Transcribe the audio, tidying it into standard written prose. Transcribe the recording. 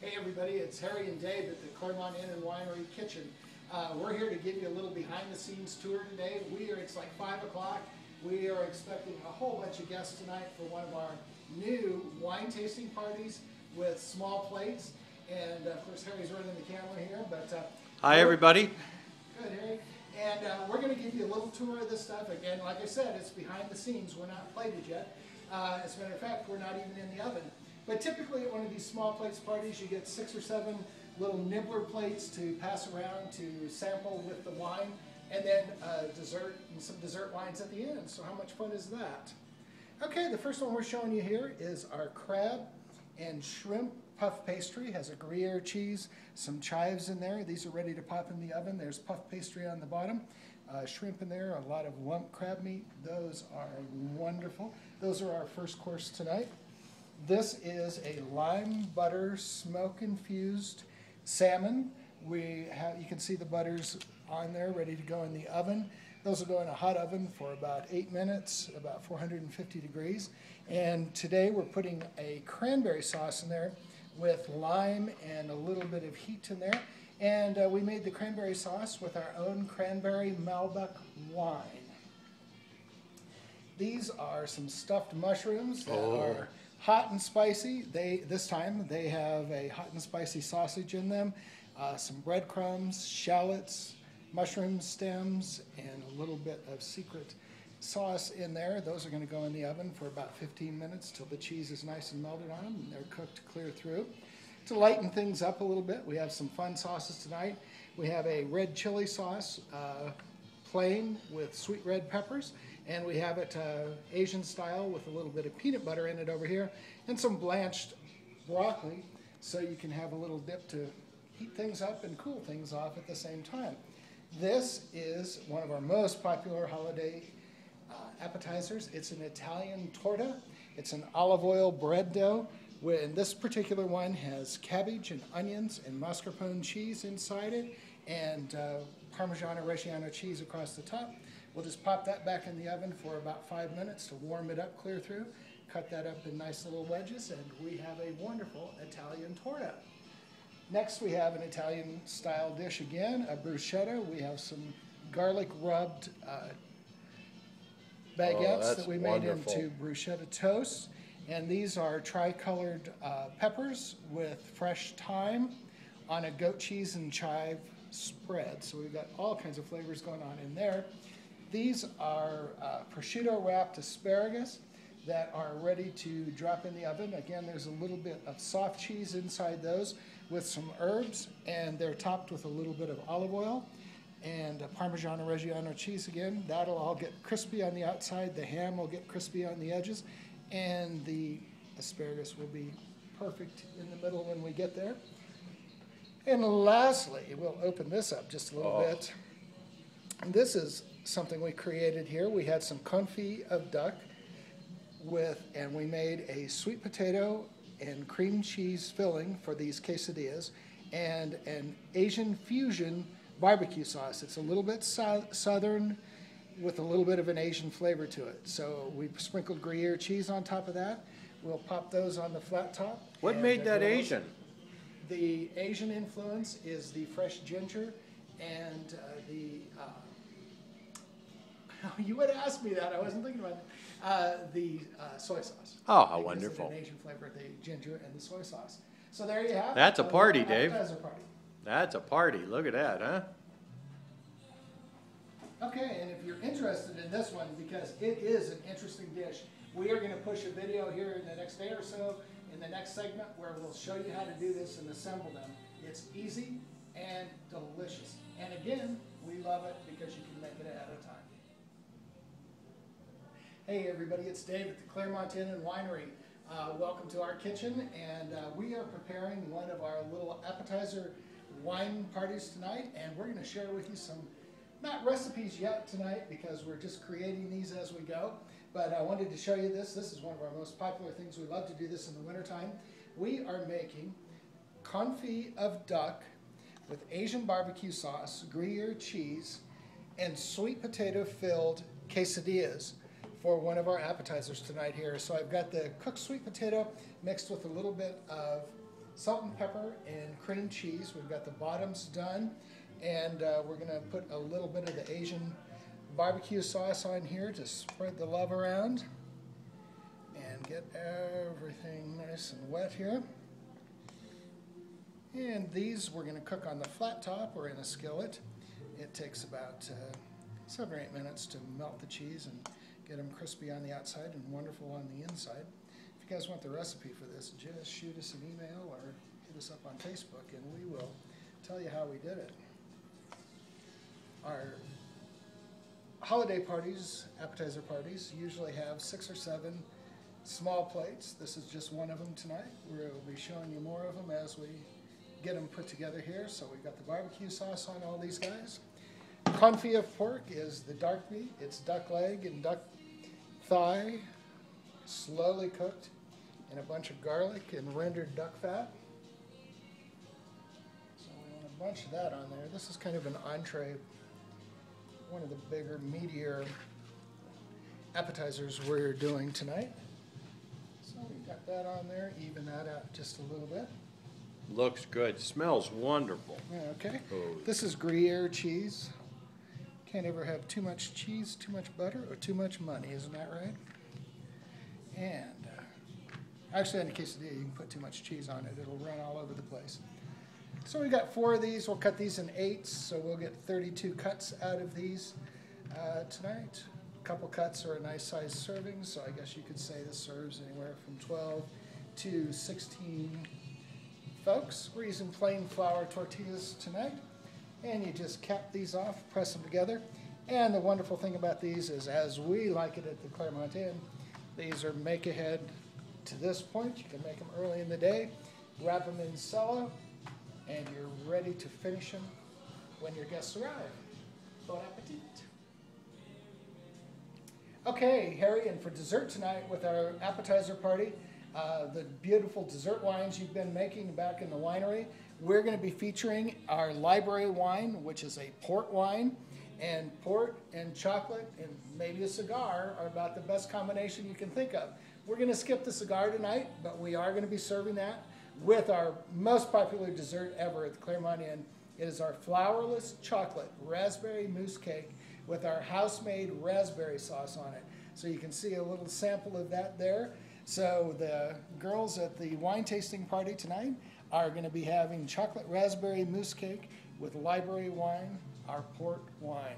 Hey everybody, it's Harry and Dave at the Claremont Inn and Winery Kitchen. We're here to give you a little behind the scenes tour today. It's like 5 o'clock. We are expecting a whole bunch of guests tonight for one of our new wine tasting parties with small plates. And of course Harry's running the camera here. Hi everybody. Good, Harry. And we're going to give you a little tour of this stuff. Again, like I said, it's behind the scenes. We're not plated yet. As a matter of fact, we're not even in the oven. But typically at one of these small plates parties, you get 6 or 7 little nibbler plates to pass around to sample with the wine, and then dessert and some dessert wines at the end. So how much fun is that? Okay, the first one we're showing you here is our crab and shrimp puff pastry. It has a Gruyere cheese, some chives in there. These are ready to pop in the oven. There's puff pastry on the bottom, shrimp in there, a lot of lump crab meat. Those are wonderful. Those are our first course tonight. This is a lime butter smoke infused salmon. You can see the butters on there ready to go in the oven. Those will go in a hot oven for about 8 minutes, about 450 degrees. And today we're putting a cranberry sauce in there with lime and a little bit of heat in there. And we made the cranberry sauce with our own cranberry Malbec wine. These are some stuffed mushrooms that are hot and spicy. This time they have a hot and spicy sausage in them, some breadcrumbs, shallots, mushroom stems, and a little bit of secret sauce in there. Those are going to go in the oven for about 15 minutes till the cheese is nice and melted on them and they're cooked clear through. To lighten things up a little bit, we have some fun sauces tonight. We have a red chili sauce, plain with sweet red peppers, and we have it Asian style with a little bit of peanut butter in it over here, and some blanched broccoli, so you can have a little dip to heat things up and cool things off at the same time. This is one of our most popular holiday appetizers. It's an Italian torta. It's an olive oil bread dough. And this particular one has cabbage and onions and mascarpone cheese inside it, and Parmigiano Reggiano cheese across the top. We'll just pop that back in the oven for about 5 minutes to warm it up clear through. Cut that up in nice little wedges, and we have a wonderful Italian torta. Next we have an Italian style dish again, a bruschetta. We have some garlic rubbed baguettes that we made into bruschetta toast. And these are tri-colored peppers with fresh thyme on a goat cheese and chive spread. So we've got all kinds of flavors going on in there. These are prosciutto wrapped asparagus that are ready to drop in the oven. Again, there's a little bit of soft cheese inside those with some herbs, and they're topped with a little bit of olive oil and Parmigiano Reggiano cheese again. That'll all get crispy on the outside. The ham will get crispy on the edges, and the asparagus will be perfect in the middle when we get there. And lastly, we'll open this up just a little bit. And this is something we created here. We had some confit of duck and we made a sweet potato and cream cheese filling for these quesadillas and an Asian fusion barbecue sauce. It's a little bit southern with a little bit of an Asian flavor to it. So we sprinkled Gruyere cheese on top of that. We'll pop those on the flat top. What made that Asian? The Asian influence is the fresh ginger and you would ask me that, I wasn't thinking about it, the soy sauce. Oh, how wonderful. An Asian flavor, the ginger and the soy sauce. So there you have it. That's a party, Dave. Party. That's a party. Look at that, huh? Okay, and if you're interested in this one, because it is an interesting dish, we are going to push a video here in the next day or so, in the next segment, where we'll show you how to do this and assemble them. It's easy and delicious. And again, we love it because you can make it ahead of time. Hey everybody, it's Dave at the Claremont Inn and Winery. Welcome to our kitchen, and we are preparing one of our little appetizer wine parties tonight, and we're going to share with you some, not recipes yet tonight because we're just creating these as we go, but I wanted to show you this. This is one of our most popular things. We love to do this in the wintertime. We are making confit of duck with Asian barbecue sauce, Gruyere cheese, and sweet potato filled quesadillas for one of our appetizers tonight here. So I've got the cooked sweet potato mixed with a little bit of salt and pepper and cream cheese. We've got the bottoms done, and we're gonna put a little bit of the Asian barbecue sauce on here to spread the love around and get everything nice and wet here. And these we're gonna cook on the flat top or in a skillet. It takes about 7 or 8 minutes to melt the cheese and get them crispy on the outside and wonderful on the inside. If you guys want the recipe for this, just shoot us an email or hit us up on Facebook and we will tell you how we did it. Our holiday parties, appetizer parties, usually have 6 or 7 small plates. This is just one of them tonight. We'll be showing you more of them as we get them put together here. So we've got the barbecue sauce on all these guys. Confit of pork is the dark meat. It's duck leg and duck thigh, slowly cooked in a bunch of garlic and rendered duck fat. So we want a bunch of that on there. This is kind of an entree, one of the bigger, meatier appetizers we're doing tonight. So we've got that on there, even that out just a little bit. Looks good. Smells wonderful. Okay. Oh. This is Gruyere cheese. Can't ever have too much cheese, too much butter, or too much money, isn't that right? And actually, in a quesadilla, you can put too much cheese on it. It'll run all over the place. So we got 4 of these. We'll cut these in 8s, so we'll get 32 cuts out of these tonight. A couple cuts are a nice size serving, so I guess you could say this serves anywhere from 12 to 16 folks. We're using plain flour tortillas tonight. And you just cap these off, press them together. And the wonderful thing about these is, as we like it at the Claremont Inn, these are make ahead to this point. You can make them early in the day, wrap them in cello, and you're ready to finish them when your guests arrive. Bon appetit. Okay, Harry, and for dessert tonight with our appetizer party, the beautiful dessert wines you've been making back in the winery, we're going to be featuring our library wine, which is a port wine, and port and chocolate and maybe a cigar are about the best combination you can think of. We're going to skip the cigar tonight, but we are going to be serving that with our most popular dessert ever at the Claremont Inn. It is our flourless chocolate raspberry mousse cake with our house-made raspberry sauce on it. So you can see a little sample of that there. So the girls at the wine tasting party tonight are going to be having chocolate raspberry mousse cake with library wine, our port wine.